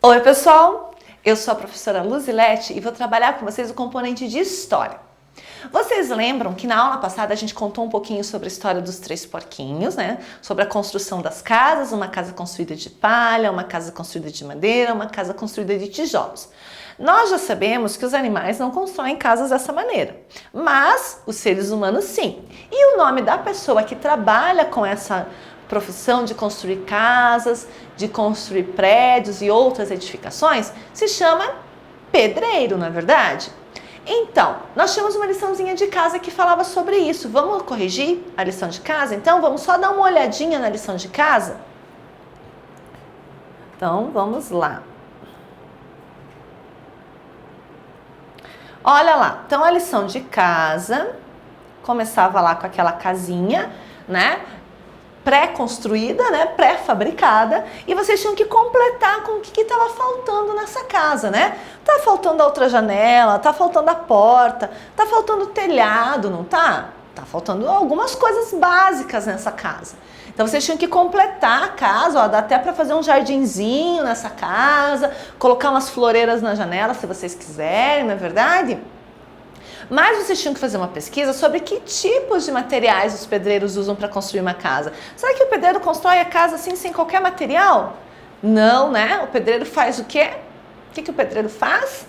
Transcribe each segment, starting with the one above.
Oi pessoal, eu sou a professora Luzilete e vou trabalhar com vocês o componente de história. Vocês lembram que na aula passada a gente contou um pouquinho sobre a história dos três porquinhos, né? Sobre a construção das casas, uma casa construída de palha, uma casa construída de madeira, uma casa construída de tijolos. Nós já sabemos que os animais não constroem casas dessa maneira, mas os seres humanos sim. E o nome da pessoa que trabalha com essa profissão de construir casas, de construir prédios e outras edificações, se chama pedreiro, não é verdade? Então, nós tínhamos uma liçãozinha de casa que falava sobre isso. Vamos corrigir a lição de casa? Então, vamos só dar uma olhadinha na lição de casa? Então, vamos lá. Olha lá, então a lição de casa começava lá com aquela casinha, né? Pré-construída, né, pré-fabricada, e vocês tinham que completar com o que estava faltando nessa casa, né? Tá faltando a outra janela, tá faltando a porta, tá faltando o telhado, não tá? Tá faltando algumas coisas básicas nessa casa. Então vocês tinham que completar a casa, ó, dá até para fazer um jardinzinho nessa casa, colocar umas floreiras na janela se vocês quiserem, não é verdade? Mas vocês tinham que fazer uma pesquisa sobre que tipos de materiais os pedreiros usam para construir uma casa. Será que o pedreiro constrói a casa assim sem qualquer material? Não, né? O pedreiro faz o quê? O que o pedreiro faz?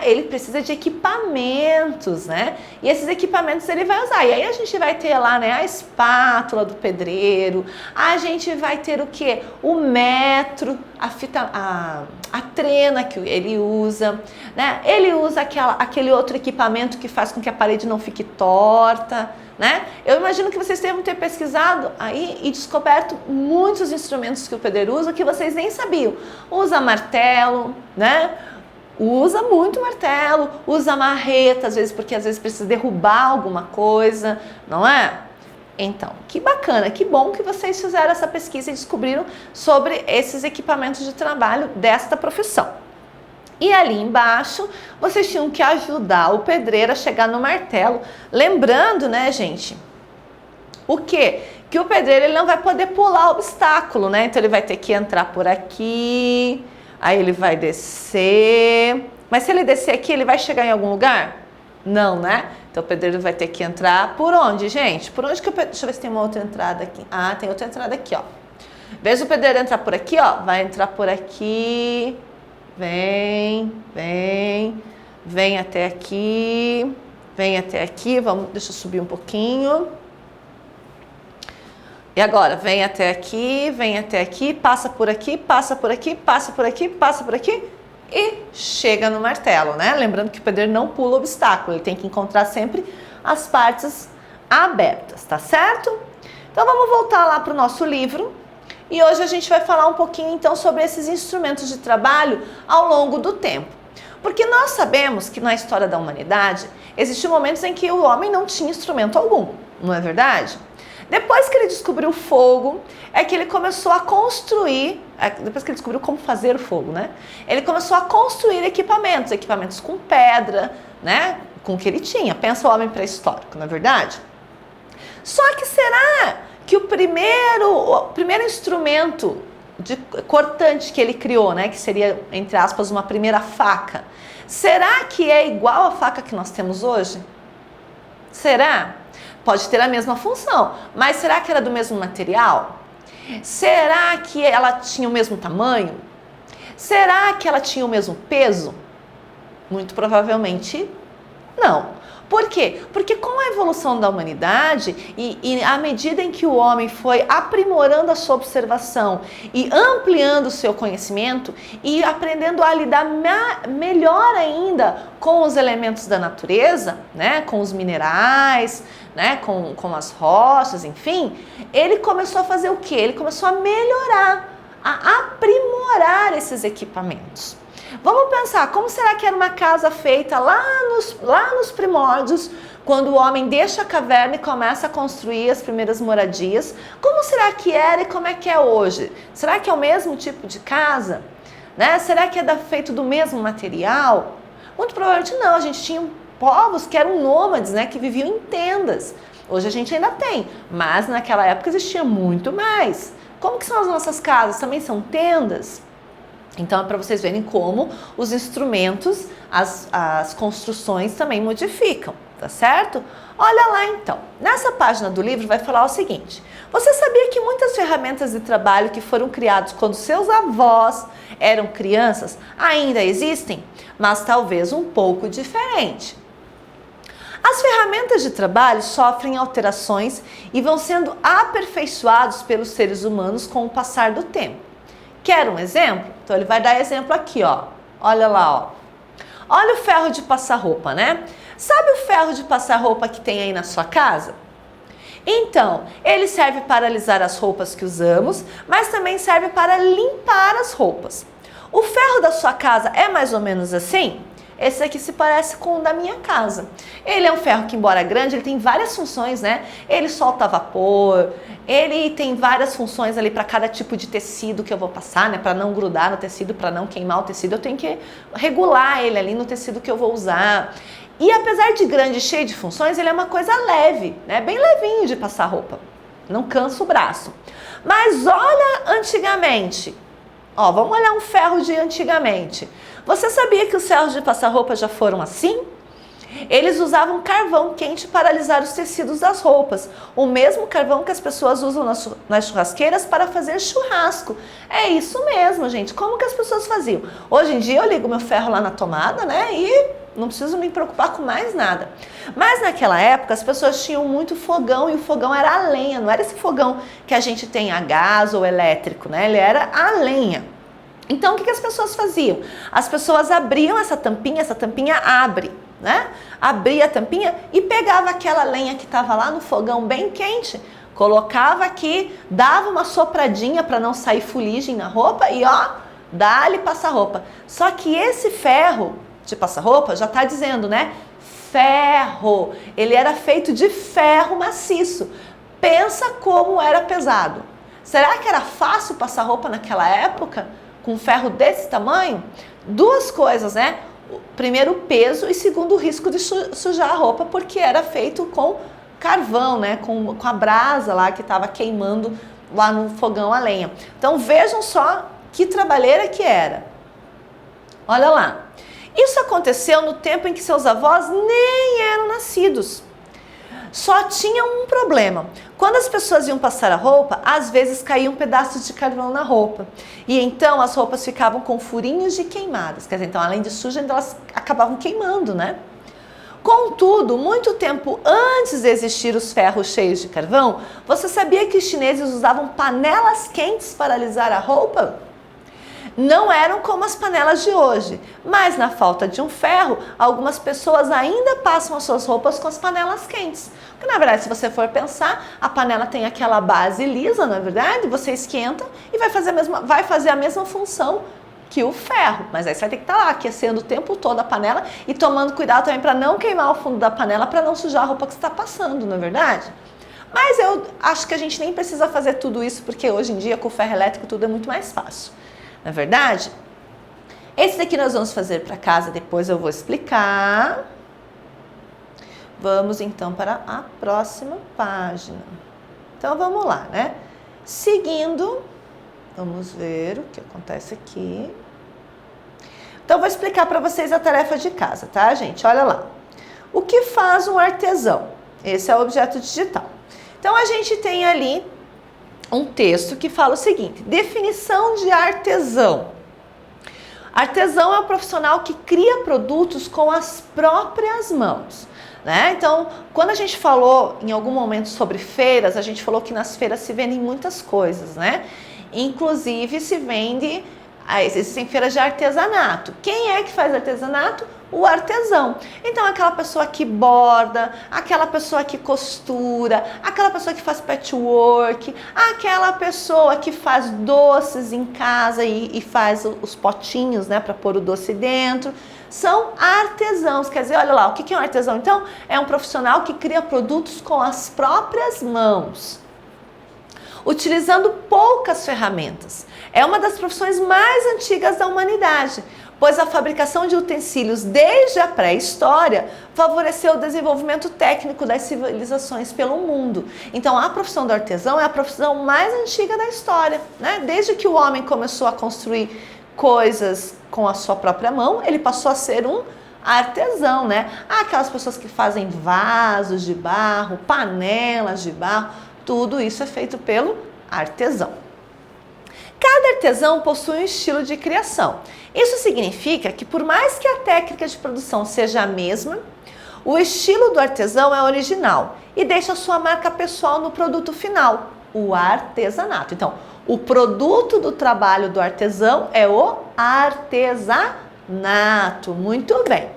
Ele precisa de equipamentos, né? E esses equipamentos ele vai usar. E aí a gente vai ter lá, né, a espátula do pedreiro, a gente vai ter o quê? O metro, a trena que ele usa, né? Ele usa aquele outro equipamento que faz com que a parede não fique torta, né? Eu imagino que vocês devem ter pesquisado aí e descoberto muitos instrumentos que o pedreiro usa que vocês nem sabiam. Usa martelo, né? Usa muito martelo, usa marreta, às vezes precisa derrubar alguma coisa, não é? Então, que bacana, que bom que vocês fizeram essa pesquisa e descobriram sobre esses equipamentos de trabalho desta profissão. E ali embaixo, vocês tinham que ajudar o pedreiro a chegar no martelo, lembrando, né, gente, o quê? Que o pedreiro ele não vai poder pular obstáculo, né? Então ele vai ter que entrar por aqui. Aí ele vai descer, mas se ele descer aqui, ele vai chegar em algum lugar? Não, né? Então o pedreiro vai ter que entrar por onde, gente? Por onde que deixa eu ver se tem uma outra entrada aqui. Ah, tem outra entrada aqui, ó. Em vez do pedreiro entrar por aqui, ó, vai entrar por aqui. Vem até aqui. Vem até aqui, deixa eu subir um pouquinho. E agora, vem até aqui, passa por aqui, passa por aqui, passa por aqui, passa por aqui e chega no martelo, né? Lembrando que o pedreiro não pula obstáculo, ele tem que encontrar sempre as partes abertas, tá certo? Então vamos voltar lá para o nosso livro e hoje a gente vai falar um pouquinho então sobre esses instrumentos de trabalho ao longo do tempo. Porque nós sabemos que na história da humanidade existiam momentos em que o homem não tinha instrumento algum, não é verdade? Depois que ele descobriu o fogo, é que ele começou a construir, depois que ele descobriu como fazer o fogo, né? Ele começou a construir equipamentos com pedra, né? Com o que ele tinha. Pensa o homem pré-histórico, não é verdade? Só que será que o primeiro instrumento cortante que ele criou, né? Que seria, entre aspas, uma primeira faca, será que é igual à faca que nós temos hoje? Será? Pode ter a mesma função, mas será que era do mesmo material? Será que ela tinha o mesmo tamanho? Será que ela tinha o mesmo peso? Muito provavelmente não. Por quê? Porque com a evolução da humanidade e à medida em que o homem foi aprimorando a sua observação e ampliando o seu conhecimento e aprendendo a lidar melhor ainda com os elementos da natureza, né, com os minerais, né, com as rochas, enfim, ele começou a fazer o quê? Ele começou a melhorar, a aprimorar esses equipamentos. Vamos pensar, como será que era uma casa feita lá nos primórdios, quando o homem deixa a caverna e começa a construir as primeiras moradias? Como será que era e como é que é hoje? Será que é o mesmo tipo de casa? Né? Será que é feito do mesmo material? Muito provavelmente não, a gente tinha povos que eram nômades, né, que viviam em tendas. Hoje a gente ainda tem, mas naquela época existia muito mais. Como que são as nossas casas? Também são tendas? Então, é para vocês verem como os instrumentos, as construções também modificam, tá certo? Olha lá então, nessa página do livro vai falar o seguinte: você sabia que muitas ferramentas de trabalho que foram criadas quando seus avós eram crianças ainda existem, mas talvez um pouco diferente? As ferramentas de trabalho sofrem alterações e vão sendo aperfeiçoados pelos seres humanos com o passar do tempo. Quer um exemplo? Então ele vai dar exemplo aqui, ó. Olha lá, ó. Olha o ferro de passar roupa, né? Sabe o ferro de passar roupa que tem aí na sua casa? Então, ele serve para alisar as roupas que usamos, mas também serve para limpar as roupas. O ferro da sua casa é mais ou menos assim? Esse aqui se parece com o da minha casa. Ele é um ferro que, embora grande, ele tem várias funções, né? Ele solta vapor, ele tem várias funções ali para cada tipo de tecido que eu vou passar, né? Para não grudar no tecido, para não queimar o tecido, eu tenho que regular ele ali no tecido que eu vou usar. E apesar de grande e cheio de funções, ele é uma coisa leve, né? Bem levinho de passar roupa. Não cansa o braço. Mas olha antigamente. Ó, vamos olhar um ferro de antigamente. Você sabia que os ferros de passar roupa já foram assim? Eles usavam carvão quente para alisar os tecidos das roupas, o mesmo carvão que as pessoas usam nas churrasqueiras para fazer churrasco. É isso mesmo, gente. Como que as pessoas faziam? Hoje em dia eu ligo meu ferro lá na tomada, né? E não preciso me preocupar com mais nada. Mas naquela época as pessoas tinham muito fogão e o fogão era a lenha, não era esse fogão que a gente tem a gás ou elétrico, né? Ele era a lenha. Então, o que as pessoas faziam? As pessoas abriam essa tampinha abre, né? Abria a tampinha e pegava aquela lenha que estava lá no fogão bem quente, colocava aqui, dava uma sopradinha para não sair fuligem na roupa e ó, dá-lhe passar roupa. Só que esse ferro de passar roupa já está dizendo, né? Ferro. Ele era feito de ferro maciço. Pensa como era pesado. Será que era fácil passar roupa naquela época? Com um ferro desse tamanho? Duas coisas, né? Primeiro, o peso e segundo, o risco de sujar a roupa, porque era feito com carvão, né? Com a brasa lá que estava queimando lá no fogão a lenha. Então vejam só que trabalheira que era. Olha lá. Isso aconteceu no tempo em que seus avós nem eram nascidos. Só tinha um problema. Quando as pessoas iam passar a roupa, às vezes caíam pedaços de carvão na roupa. E então as roupas ficavam com furinhos de queimadas. Quer dizer, então além de sujas, elas acabavam queimando, né? Contudo, muito tempo antes de existir os ferros cheios de carvão, você sabia que os chineses usavam panelas quentes para alisar a roupa? Não eram como as panelas de hoje, mas na falta de um ferro, algumas pessoas ainda passam as suas roupas com as panelas quentes. Porque na verdade, se você for pensar, a panela tem aquela base lisa, não é verdade? Você esquenta e vai fazer a mesma função que o ferro. Mas aí você vai ter que estar lá aquecendo o tempo todo a panela e tomando cuidado também para não queimar o fundo da panela, para não sujar a roupa que você está passando, não é verdade? Mas eu acho que a gente nem precisa fazer tudo isso, porque hoje em dia com o ferro elétrico tudo é muito mais fácil. Na verdade, esse daqui nós vamos fazer para casa, depois eu vou explicar. Vamos então para a próxima página. Então vamos lá, né? Seguindo, vamos ver o que acontece aqui. Então vou explicar para vocês a tarefa de casa, tá, gente? Olha lá. O que faz um artesão? Esse é o objeto digital. Então a gente tem ali um texto que fala o seguinte: definição de artesão. Artesão é um profissional que cria produtos com as próprias mãos, né? Então, quando a gente falou em algum momento sobre feiras, a gente falou que nas feiras se vendem muitas coisas, né? Inclusive existem feiras de artesanato. Quem é que faz artesanato? O artesão. Então, aquela pessoa que borda, aquela pessoa que costura, aquela pessoa que faz patchwork, aquela pessoa que faz doces em casa e faz os potinhos, né, para pôr o doce dentro. São artesãos. Quer dizer, olha lá, o que é um artesão? Então, é um profissional que cria produtos com as próprias mãos, utilizando poucas ferramentas. É uma das profissões mais antigas da humanidade, pois a fabricação de utensílios desde a pré-história favoreceu o desenvolvimento técnico das civilizações pelo mundo. Então, a profissão do artesão é a profissão mais antiga da história, né? Desde que o homem começou a construir coisas com a sua própria mão, ele passou a ser um artesão, né? Aquelas pessoas que fazem vasos de barro, panelas de barro, tudo isso é feito pelo artesão. Cada artesão possui um estilo de criação. Isso significa que por mais que a técnica de produção seja a mesma, o estilo do artesão é original e deixa a sua marca pessoal no produto final, o artesanato. Então, o produto do trabalho do artesão é o artesanato. Muito bem.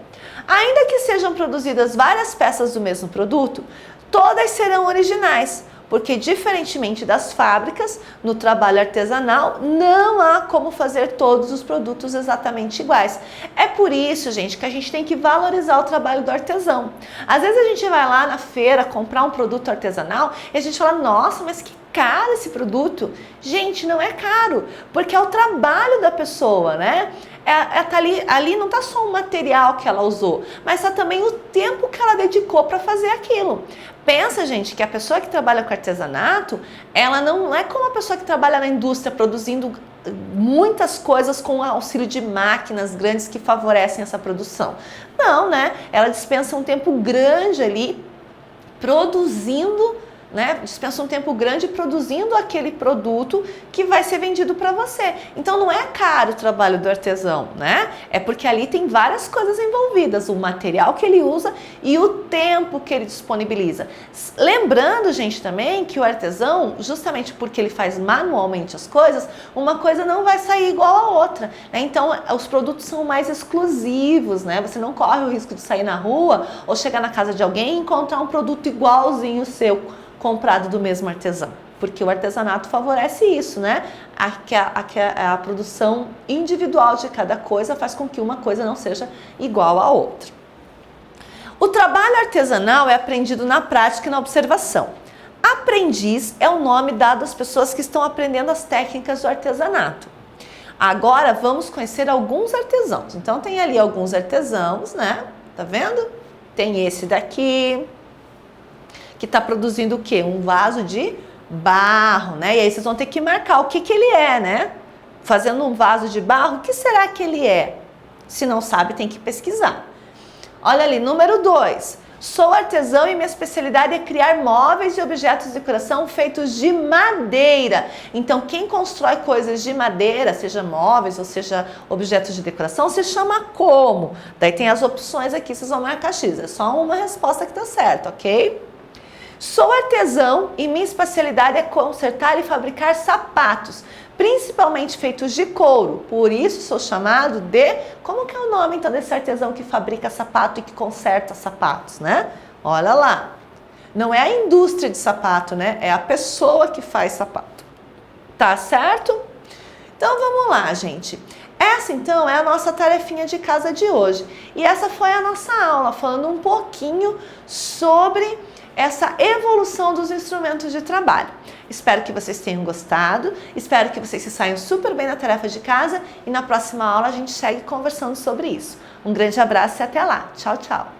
Ainda que sejam produzidas várias peças do mesmo produto, todas serão originais, porque diferentemente das fábricas, no trabalho artesanal não há como fazer todos os produtos exatamente iguais. É por isso, gente, que a gente tem que valorizar o trabalho do artesão. Às vezes a gente vai lá na feira comprar um produto artesanal e a gente fala, nossa, mas que caro esse produto. Gente, não é caro, porque é o trabalho da pessoa, né? Tá ali não tá só o material que ela usou, mas tá também o tempo que ela dedicou para fazer aquilo. Pensa, gente, que a pessoa que trabalha com artesanato, ela não é como a pessoa que trabalha na indústria produzindo muitas coisas com o auxílio de máquinas grandes que favorecem essa produção. Não, né? Ela dispensa um tempo grande ali produzindo, né? Dispensa um tempo grande produzindo aquele produto que vai ser vendido para você. Então não é caro o trabalho do artesão, né? É porque ali tem várias coisas envolvidas, o material que ele usa e o tempo que ele disponibiliza. Lembrando, gente, também que o artesão, justamente porque ele faz manualmente as coisas, uma coisa não vai sair igual a outra, né? Então os produtos são mais exclusivos, né? Você não corre o risco de sair na rua ou chegar na casa de alguém e encontrar um produto igualzinho o seu, comprado do mesmo artesão, porque o artesanato favorece isso, né? A produção individual de cada coisa faz com que uma coisa não seja igual à outra. O trabalho artesanal é aprendido na prática e na observação. Aprendiz é o nome dado às pessoas que estão aprendendo as técnicas do artesanato. Agora vamos conhecer alguns artesãos. Então tem ali alguns artesãos, né? Tá vendo? Tem esse daqui, que está produzindo o quê? Um vaso de barro, né? E aí vocês vão ter que marcar o que ele é, né? Fazendo um vaso de barro, o que será que ele é? Se não sabe, tem que pesquisar. Olha ali, número 2. Sou artesão e minha especialidade é criar móveis e objetos de decoração feitos de madeira. Então, quem constrói coisas de madeira, seja móveis ou seja objetos de decoração, se chama como? Daí tem as opções aqui, vocês vão marcar X. É só uma resposta que tá certa, ok? Sou artesão e minha especialidade é consertar e fabricar sapatos, principalmente feitos de couro. Por isso sou chamado de... Como que é o nome então desse artesão que fabrica sapato e que conserta sapatos, né? Olha lá. Não é a indústria de sapato, né? É a pessoa que faz sapato. Tá certo? Então vamos lá, gente. Essa então é a nossa tarefinha de casa de hoje. E essa foi a nossa aula, falando um pouquinho sobre essa evolução dos instrumentos de trabalho. Espero que vocês tenham gostado, espero que vocês se saiam super bem na tarefa de casa e na próxima aula a gente segue conversando sobre isso. Um grande abraço e até lá. Tchau, tchau!